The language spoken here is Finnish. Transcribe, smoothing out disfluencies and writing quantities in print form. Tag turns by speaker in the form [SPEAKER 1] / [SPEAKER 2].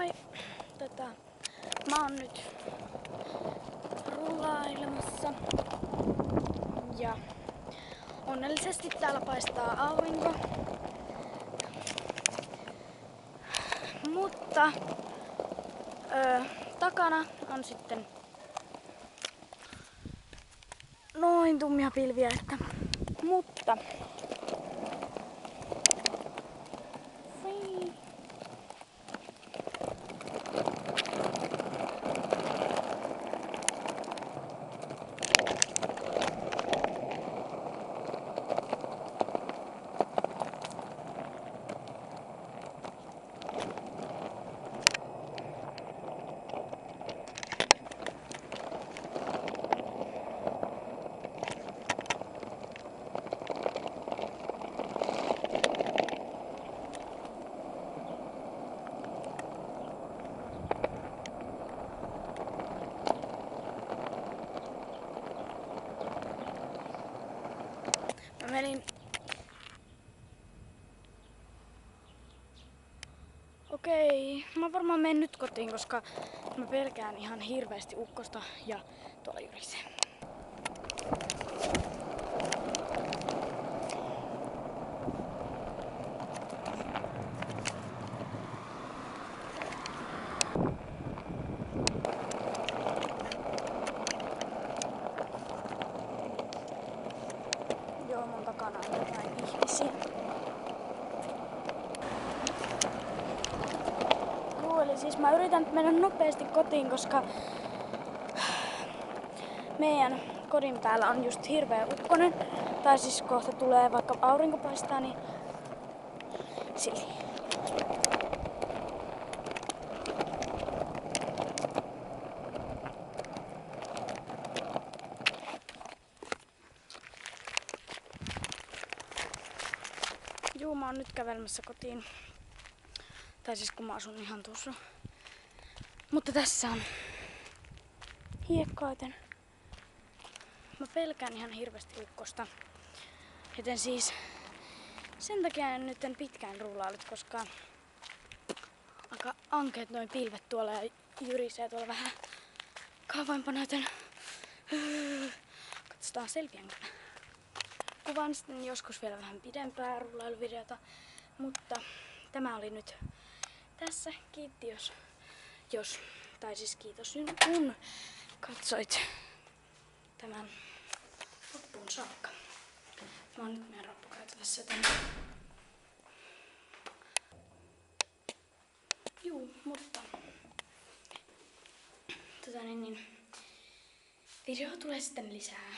[SPEAKER 1] Moi! Mä oon nyt rullailemassa ja onnellisesti täällä paistaa aurinko. Mutta takana on sitten noin tummia pilviä, mutta mä menin... Okei, mä varmaan menen nyt kotiin, koska mä pelkään ihan hirveästi ukkosta ja tuolla jurisee. Joo, mun takana on jotain ihmisiä. Eli siis mä yritän mennä nopeasti kotiin, koska meidän kodin päällä on just hirveä ukkonen. Tai siis kohta tulee, vaikka aurinko paistaa, niin silti. Juu, mä oon nyt kävelemässä kotiin. Tai siis kun mä asun ihan tuossa. Mutta tässä on hiekkaa, joten mä pelkään ihan hirveästi ukkosta. Joten siis sen takia en nyt pitkään rullailut, koska aika ankeet noin pilvet tuolla ja jyrisee tuolla vähän kauempana, joten katsotaan selviänkö. Kuvaan sitten joskus vielä vähän pidempää rullailuvideota, mutta tämä oli nyt tässä. Kiitti tai siis kiitos kun katsoit tämän loppuun saakka. Mä oon nyt meidän rappukäytävässä, joten... Juu, mutta... video tulee sitten lisää.